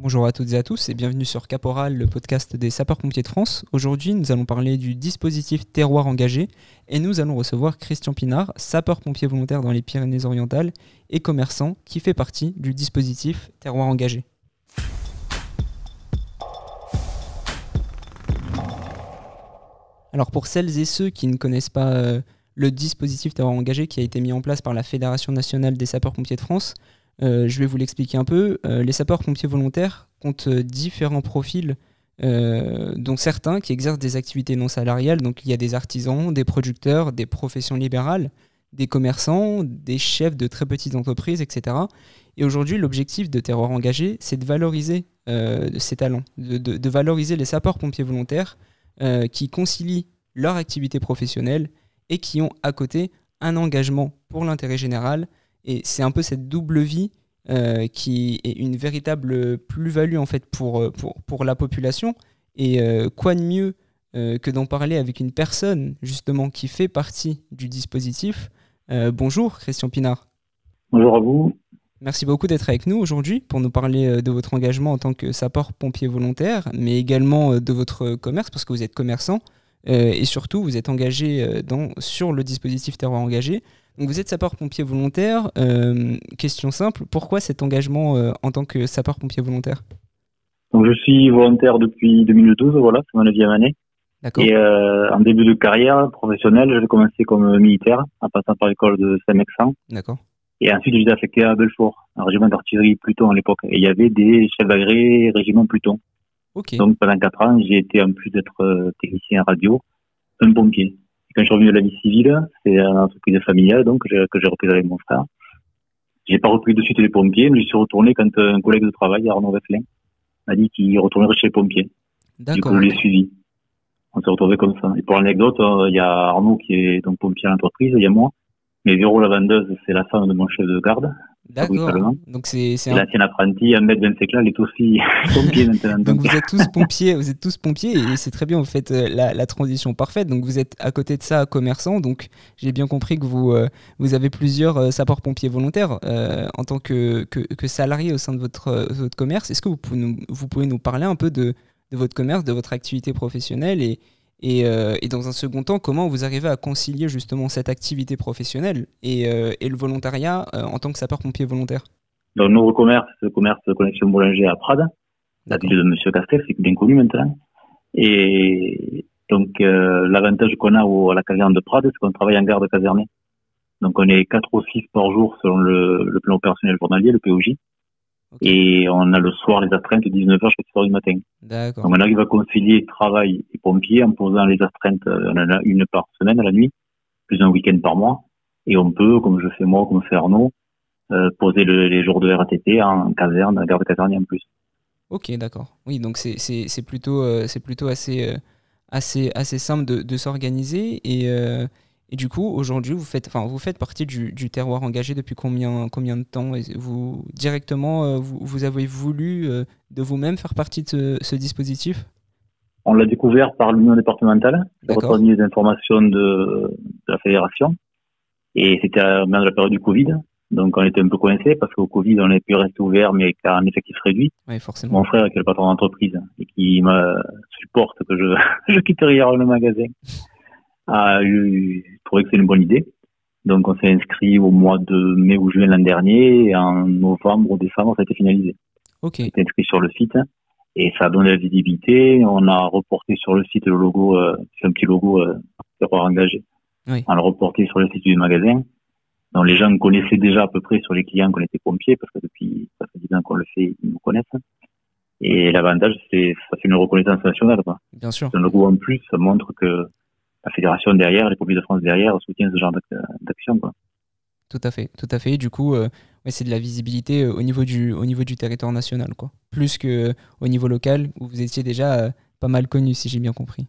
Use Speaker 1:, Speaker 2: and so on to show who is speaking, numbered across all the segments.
Speaker 1: Bonjour à toutes et à tous et bienvenue sur Caporal, le podcast des sapeurs-pompiers de France. Aujourd'hui, nous allons parler du dispositif Terroir engagé et nous allons recevoir Christian Pinard, sapeur-pompier volontaire dans les Pyrénées-Orientales et commerçant qui fait partie du dispositif Terroir engagé. Alors pour celles et ceux qui ne connaissent pas le dispositif Terroir engagé qui a été mis en place par la Fédération nationale des sapeurs-pompiers de France, je vais vous l'expliquer un peu. Les sapeurs-pompiers volontaires comptent différents profils, dont certains qui exercent des activités non salariales. Donc il y a des artisans, des producteurs, des professions libérales, des commerçants, des chefs de très petites entreprises, etc. Et aujourd'hui, l'objectif de Terroir engagé, c'est de valoriser ces talents, de valoriser les sapeurs-pompiers volontaires qui concilient leur activité professionnelle et qui ont à côté un engagement pour l'intérêt général. Et c'est un peu cette double vie qui est une véritable plus-value en fait pour la population. Et quoi de mieux que d'en parler avec une personne justement qui fait partie du dispositif. Bonjour Christian Pinard.
Speaker 2: Bonjour à vous.
Speaker 1: Merci beaucoup d'être avec nous aujourd'hui pour nous parler de votre engagement en tant que sapeur-pompier volontaire, mais également de votre commerce parce que vous êtes commerçant et surtout vous êtes engagé sur le dispositif Terroir engagé. Donc vous êtes sapeur-pompier volontaire. Question simple, pourquoi cet engagement en tant que sapeur-pompier volontaire ?
Speaker 2: Donc je suis volontaire depuis 2012, voilà, c'est ma 9e année.
Speaker 1: D'accord.
Speaker 2: Et en début de carrière professionnelle, j'ai commencé comme militaire, en passant par l'école de Saint-Mexan.
Speaker 1: D'accord.
Speaker 2: Et ensuite, j'ai été affecté à Belfort, un régiment d'artillerie Pluton à l'époque. Et il y avait des chefs d'agré régiment Pluton.
Speaker 1: Ok.
Speaker 2: Donc pendant 4 ans, j'ai été, en plus d'être technicien radio, un pompier. Et quand je suis revenu de la vie civile, c'est une entreprise familiale donc que j'ai reprise avec mon frère. J'ai pas repris de suite les pompiers, mais je suis retourné quand un collègue de travail, Arnaud Vesselin, m'a dit qu'il retournerait chez les pompiers.
Speaker 1: D'accord.
Speaker 2: Du coup, je l'ai suivi. On s'est retrouvés comme ça. Et pour l'anecdote, il y a Arnaud qui est donc pompier à l'entreprise, il y a moi. Mais Véro, la vendeuse, c'est la femme de mon chef de garde.
Speaker 1: D'accord. Donc c'est
Speaker 2: l'ancien apprenti, 1m25 là, elle est aussi pompier maintenant.
Speaker 1: Donc vous êtes tous pompiers et c'est très bien, vous faites la transition parfaite. Donc vous êtes à côté de ça commerçant, donc j'ai bien compris que vous avez plusieurs sapeurs-pompiers volontaires en tant que salariés au sein de votre commerce. Est-ce que vous pouvez nous parler un peu de votre commerce, de votre activité professionnelle et dans un second temps, comment vous arrivez à concilier justement cette activité professionnelle et le volontariat en tant que sapeur-pompier volontaire ?
Speaker 2: Donc, nouveau commerce, le commerce Connexion Boulanger à Prades, la ville de Monsieur Castel, c'est bien connu maintenant. Et donc, l'avantage qu'on a à la caserne de Prades, c'est qu'on travaille en garde casernée. Donc, on est 4 ou 6 par jour selon le plan opérationnel journalier, le POJ. Okay. Et on a le soir les astreintes de 19h jusqu'à 6h du matin.
Speaker 1: D'accord.
Speaker 2: Donc on arrive à concilier travail et pompiers en posant les astreintes, on en a une par semaine à la nuit, plus un week-end par mois. Et on peut, comme je fais moi, comme fait Arnaud, poser les jours de RATP en caserne, en garde caserne en plus.
Speaker 1: Ok, d'accord. Oui, donc c'est plutôt assez simple de s'organiser et du coup, aujourd'hui, vous faites partie du terroir engagé depuis combien de temps ? Et vous, directement, vous avez voulu de vous-même faire partie de ce dispositif ?
Speaker 2: On l'a découvert par l'union départementale, qui a retenu les informations de la fédération. Et c'était même la période du Covid. Donc on était un peu coincés parce qu'au Covid, on avait pu rester ouvert, mais qu'à un effectif réduit.
Speaker 1: Oui, forcément.
Speaker 2: Mon frère, qui est le patron d'entreprise et qui me supporte que je quitte hier le magasin, a trouvé que c'est une bonne idée. Donc, on s'est inscrit au mois de mai ou juin l'an dernier, et en novembre ou décembre, ça a été finalisé.
Speaker 1: Ok.
Speaker 2: On s'est inscrit sur le site, et ça a donné la visibilité. On a reporté sur le site le logo, c'est un petit logo, Terroir engagé.
Speaker 1: Oui.
Speaker 2: On l'a reporté sur le site du magasin. Donc, les gens connaissaient déjà à peu près sur les clients qu'on était pompiers, parce que depuis, ça fait 10 ans qu'on le fait, ils nous connaissent. Et l'avantage, c'est, ça fait une reconnaissance nationale, quoi.
Speaker 1: Bien sûr.
Speaker 2: C'est un logo en plus, ça montre que la fédération derrière, les pompiers de France derrière soutiennent ce genre d'action, quoi.
Speaker 1: Tout à fait. Du coup, c'est de la visibilité au niveau du territoire national, quoi. Plus que au niveau local où vous étiez déjà pas mal connu, si j'ai bien compris.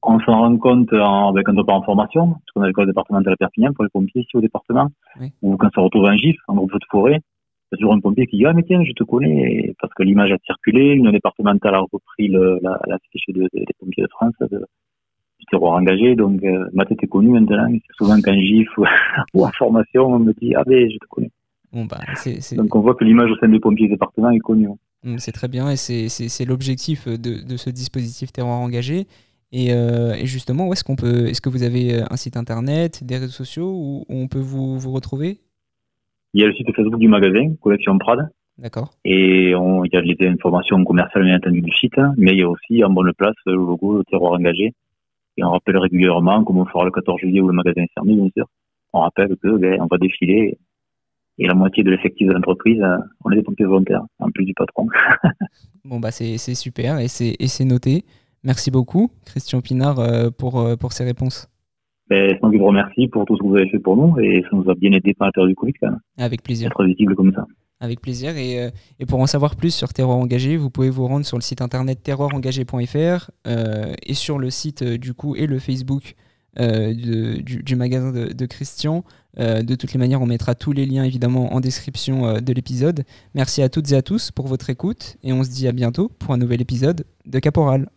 Speaker 2: On s'en rend compte quand on part en formation, parce qu'on a l'école départementale à Perpignan pour les pompiers ici au département, oui. Ou quand on se retrouve en GIF, en groupe de forêt, c'est toujours un pompier qui dit « Ah mais tiens, je te connais », parce que l'image a circulé, l'union départementale a repris la fiche des pompiers de France, du terroir engagé, donc ma tête est connue maintenant, c'est souvent qu'en GIF ou en formation, on me dit « Ah ben, je te connais ».
Speaker 1: Bon, bah,
Speaker 2: Donc on voit que l'image au sein des pompiers du département est connue.
Speaker 1: C'est très bien et c'est l'objectif de ce dispositif Terroir engagé. Et justement, est-ce que vous avez un site internet, des réseaux sociaux où on peut vous retrouver?
Speaker 2: Il y a le site Facebook du magasin, Collection Prade.
Speaker 1: D'accord.
Speaker 2: Et il y a les informations commerciales bien entendu du site, mais il y a aussi en bonne place le logo, le Terroir engagé. Et on rappelle régulièrement, comme on fera le 14 juillet où le magasin est fermé, bien sûr, on rappelle que on va défiler et la moitié de l'effectif de l'entreprise, on est des pompiers volontaires, en plus du patron.
Speaker 1: Bon, bah c'est super et c'est noté. Merci beaucoup, Christian Pinard, pour ces réponses.
Speaker 2: C'est moi qui vous remercie pour tout ce que vous avez fait pour nous et ça nous a bien aidé par la période du Covid quand même.
Speaker 1: Avec plaisir.
Speaker 2: Être visible comme ça.
Speaker 1: Avec plaisir. Et pour en savoir plus sur Terroir engagé, vous pouvez vous rendre sur le site internet terroirengagé.fr et sur le site du coup et le Facebook du magasin de Christian. De toutes les manières, on mettra tous les liens évidemment en description de l'épisode. Merci à toutes et à tous pour votre écoute et on se dit à bientôt pour un nouvel épisode de Caporal.